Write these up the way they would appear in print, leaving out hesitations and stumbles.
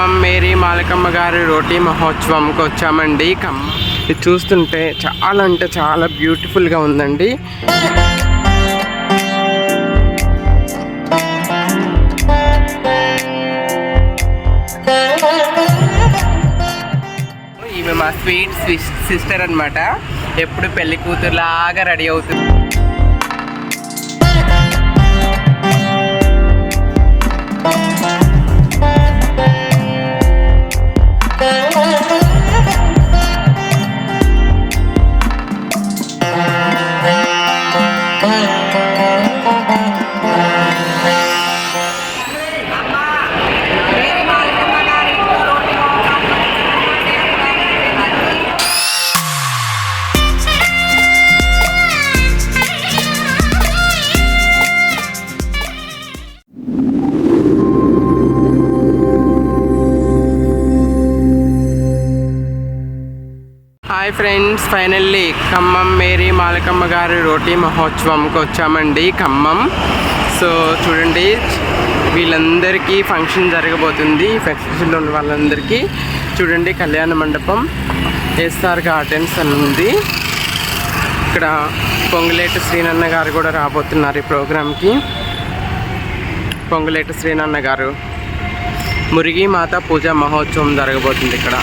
Khammam Mary Malakamma గారి రోటీ మహోత్సవంకి వచ్చామండి. ఖమ్మం ఇది చూస్తుంటే చాలా అంటే చాలా బ్యూటిఫుల్గా ఉందండి. ఈమె మా స్వీట్ సిస్టర్ అన్నమాట. ఎప్పుడు పెళ్లి కూతురులాగా రెడీ అవుతుంది. Hi friends, finally Khammam Mary Malakamma గారి రోటీ మహోత్సవంకి వచ్చామండి ఖమ్మం. సో చూడండి, వీళ్ళందరికీ ఫంక్షన్ జరగబోతుంది. ఫెస్టివల్ ఉన్న వాళ్ళందరికీ చూడండి, కళ్యాణ మండపం ఎస్ఆర్ గార్డెన్స్ అని ఉంది. ఇక్కడ పొంగులేటి శ్రీనన్న గారు కూడా రాబోతున్నారు ఈ ప్రోగ్రామ్కి. పొంగులేటి శ్రీనన్న గారు మురిగి మాత పూజా మహోత్సవం జరగబోతుంది. ఇక్కడ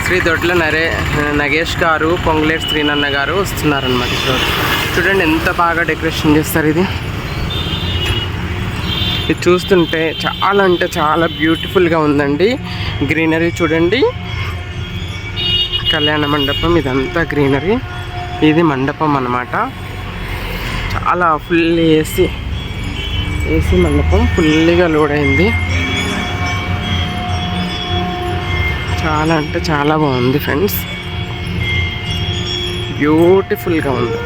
శ్రీ దొడ్ల నగేష్ గారు, పొంగులేటి శ్రీనన్న గారు వస్తున్నారనమాట. చూడండి ఎంత బాగా డెకరేషన్ చేస్తారు. ఇది చూస్తుంటే చాలా అంటే చాలా బ్యూటిఫుల్గా ఉందండి. గ్రీనరీ చూడండి, కళ్యాణ మండపం ఇదంతా గ్రీనరీ. ఇది మండపం అన్నమాట. చాలా ఫుల్ ఏసీ మండపం ఫుల్గా లోడ్ అయింది. చాలా అంటే చాలా బాగుంది ఫ్రెండ్స్, బ్యూటిఫుల్గా ఉంది.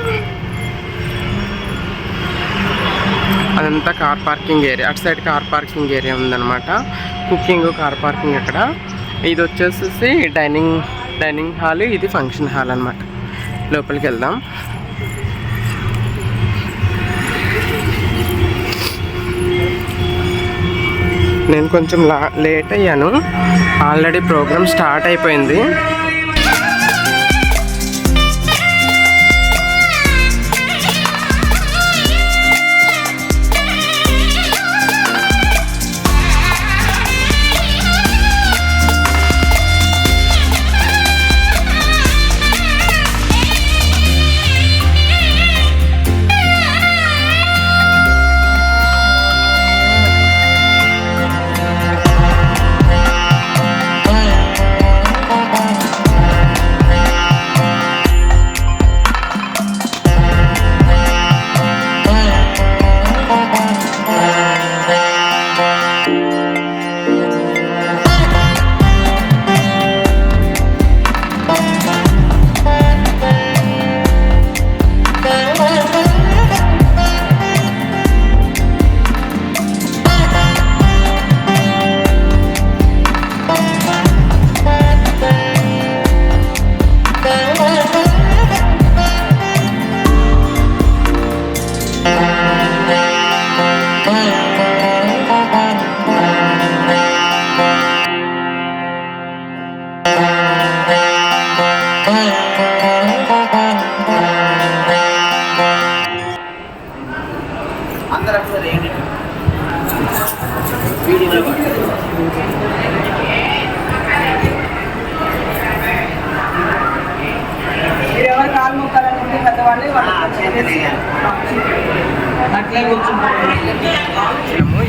అదంతా కార్ పార్కింగ్ ఏరియా. అటు సైడ్ కార్ పార్కింగ్ ఏరియా ఉందన్నమాట. కుకింగ్, కార్ పార్కింగ్ అక్కడ. ఇది వచ్చేసి డైనింగ్ హాల్, ఇది ఫంక్షన్ హాల్ అన్నమాట. లోపలికి వెళ్దాం. నేను కొంచెం లేట్ అయ్యాను. ఆల్రెడీ ప్రోగ్రామ్ స్టార్ట్ అయిపోయింది.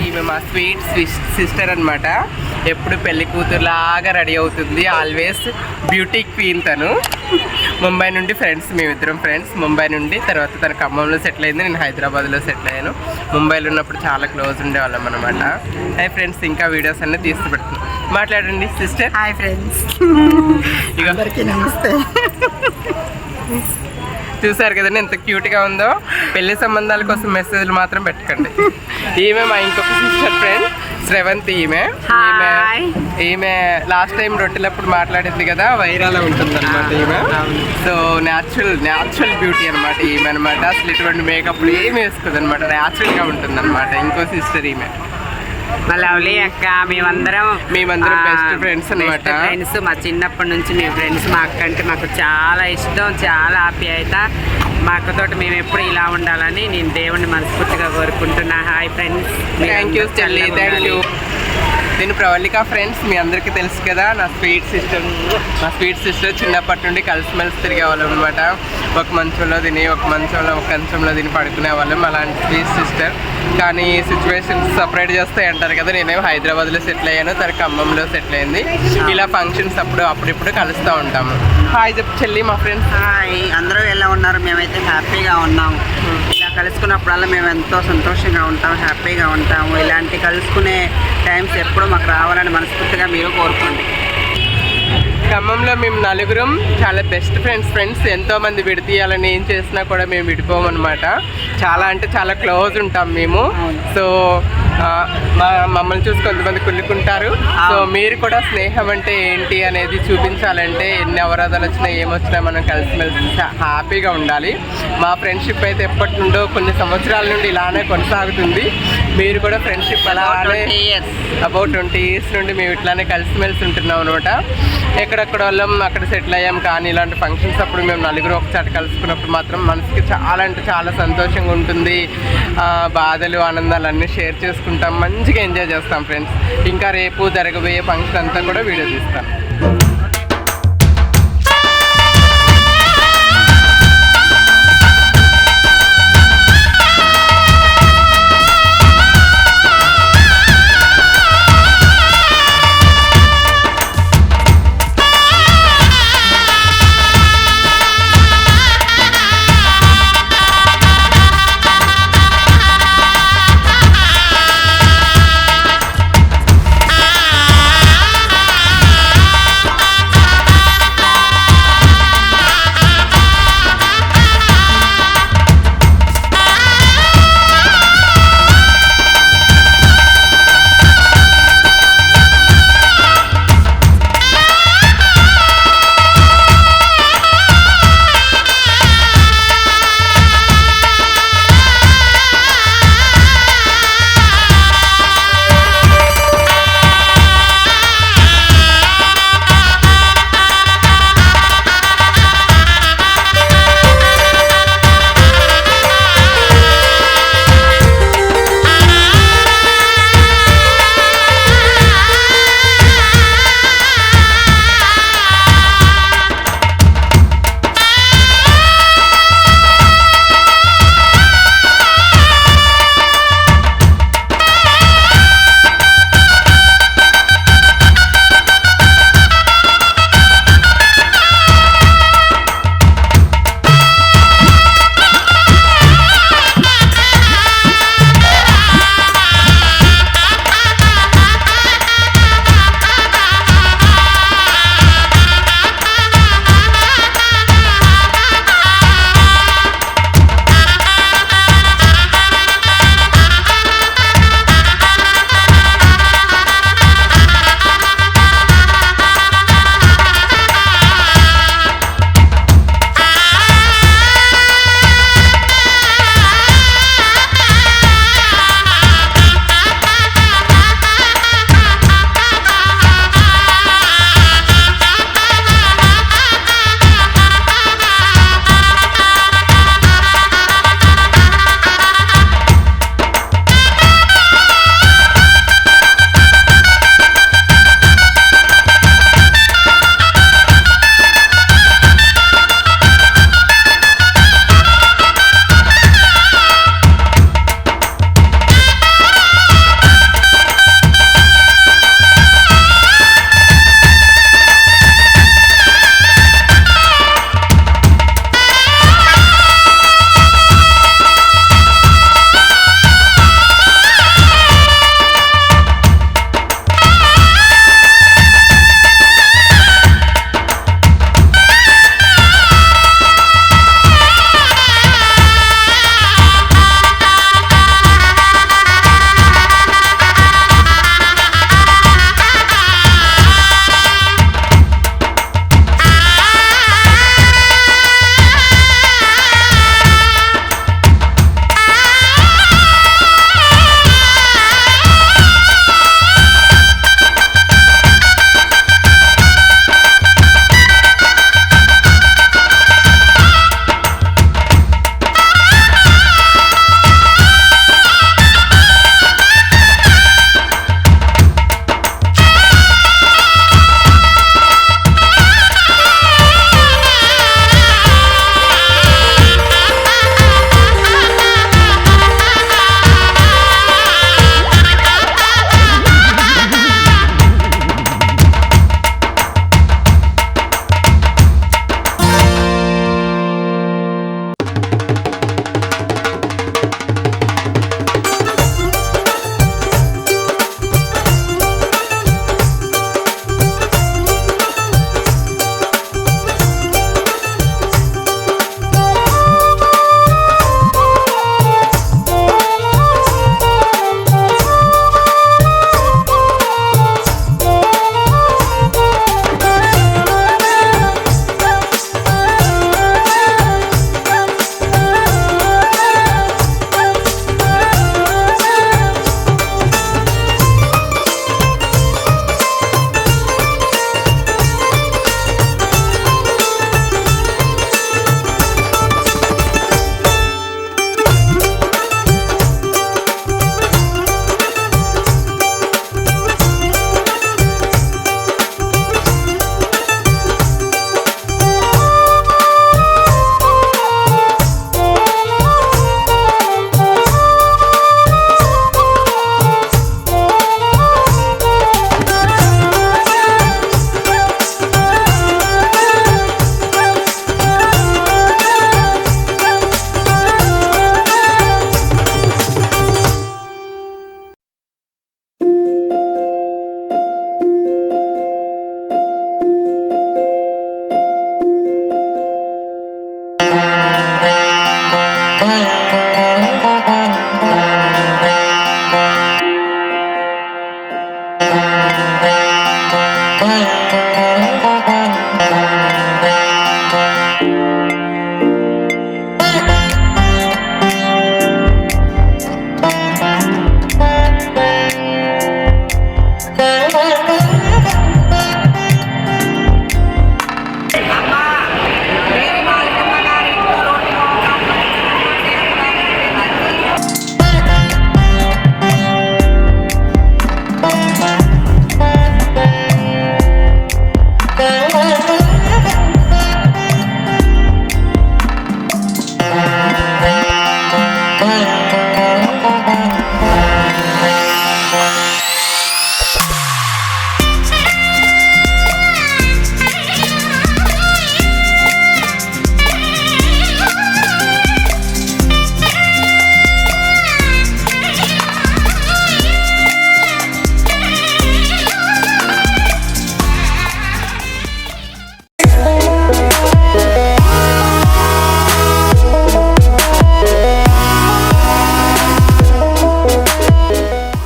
ఈమె మా స్వీట్ సిస్టర్ అన్నమాట. ఎప్పుడు పెళ్లి కూతురులాగా రెడీ అవుతుంది. ఆల్వేస్ బ్యూటీ క్వీన్ తను. ముంబై నుండి ఫ్రెండ్స్, మేమిద్దరం ఫ్రెండ్స్. ముంబై నుండి తర్వాత తను ఖమ్మంలో సెటిల్ అయింది, నేను హైదరాబాద్లో సెటిల్ అయ్యాను. ముంబైలో ఉన్నప్పుడు చాలా క్లోజ్ ఉండేవాళ్ళం అనమాట. హాయ్ ఫ్రెండ్స్, ఇంకా వీడియోస్ అన్నీ తీసి పెడుతున్నాం. మాట్లాడండి సిస్టర్. హాయ్ ఫ్రెండ్స్, ఇక నమస్తే. చూసారు కదండి ఎంత క్యూట్గా ఉందో. పెళ్లి సంబంధాల కోసం మెసేజ్లు మాత్రం పెట్టకండి. ఈమె మా ఇంకొక సిస్టర్ ఫ్రెండ్ శ్రవంతి. ఈమె లాస్ట్ టైం రొట్టెలప్పుడు మాట్లాడింది కదా, వైరాలో ఉంటుంది అనమాట ఈమె. సో న్యాచురల్ బ్యూటీ అనమాట ఈమె అనమాట. అసలు ఇటువంటి మేకప్లు ఏమి వేసుకోదు అనమాట, న్యాచురల్గా ఉంటుంది అనమాట. ఇంకో సిస్టర్ ఈమె. మా లవ్లీ అక్క మేమందరం బెస్ట్ ఫ్రెండ్స్ అన్నమాట. ఫ్రెండ్స్ మా చిన్నప్పటి నుంచి మీ ఫ్రెండ్స్. మా అక్క అంటే మాకు చాలా ఇష్టం, చాలా ఆప్యాయత. మా అక్కతోటి మేము ఎప్పుడు ఇలా ఉండాలని నేను దేవుణ్ణి మనస్ఫూర్తిగా కోరుకుంటున్నా. Hi friends. థ్యాంక్ యూ చెల్లి, థ్యాంక్ యూ. నేను ప్రవళిక ఫ్రెండ్స్, మీ అందరికీ తెలుసు కదా, నా స్వీట్ సిస్టర్ చిన్నప్పటి నుండి కలిసిమెలిసి తిరిగేవాళ్ళం అనమాట. ఒక మంచంలో తిని ఒక కంచంలో తిని పడుకునే వాళ్ళం, అలాంటి స్వీట్ సిస్టర్. కానీ సిచ్యువేషన్స్ సపరేట్ చేస్తాయి అంటారు కదా, నేనేమో హైదరాబాద్లో సెటిల్ అయ్యాను, తన ఖమ్మంలో సెటిల్ అయింది. ఇలా ఫంక్షన్స్ అప్పుడిప్పుడు కలుస్తూ ఉంటాము. హాయ్ చెప్పు చెల్లి మా ఫ్రెండ్స్. హాయ్, అందరూ ఎలా ఉన్నారు? మేమైతే హ్యాపీగా ఉన్నాము. ఇలా కలుసుకున్నప్పుడల్లా మేము ఎంతో సంతోషంగా ఉంటాం, హ్యాపీగా ఉంటాము. ఇలాంటి కలుసుకునే టైమ్స్ ఎప్పుడూ మాకు రావాలని మనస్ఫూర్తిగా మీరు కోరుకోండి. ఖమ్మంలో మేము నలుగురం చాలా బెస్ట్ ఫ్రెండ్స్. ఎంతోమంది విడతీయాలని ఏం చేసినా కూడా మేము విడిపోమన్నమాట. చాలా అంటే చాలా క్లోజ్ ఉంటాం మేము. సో మమ్మల్ని చూసి కొంతమంది కుళ్ళుకుంటారు. సో మీరు కూడా స్నేహం అంటే ఏంటి అనేది చూపించాలంటే ఎన్ని అవరోధాలు వచ్చినా ఏమొచ్చినా మనం కలిసిమెలిసి హ్యాపీగా ఉండాలి. మా ఫ్రెండ్షిప్ అయితే ఎప్పటి నుండో కొన్ని సంవత్సరాల నుండి ఇలానే కొనసాగుతుంది. మీరు కూడా ఫ్రెండ్షిప్ అలానే అబౌట్ 20 years నుండి మేము ఇట్లానే కలిసిమెలిసి ఉంటున్నాం అనమాట. ఎక్కడెక్కడ వాళ్ళం అక్కడ సెటిల్ అయ్యాం. కానీ ఇలాంటి ఫంక్షన్స్ అప్పుడు మేము నలుగురు ఒకసారి కలుసుకున్నప్పుడు మాత్రం మనసుకి చాలా అంటే చాలా సంతోషంగా ఉంటుంది. బాధలు ఆనందాలు అన్నీ షేర్ చేసుకుంటాం, మంచిగా ఎంజాయ్ చేస్తాం ఫ్రెండ్స్. ఇంకా రేపు జరగబోయే ఫంక్షన్ అంతా కూడా వీడియో తీస్తాను.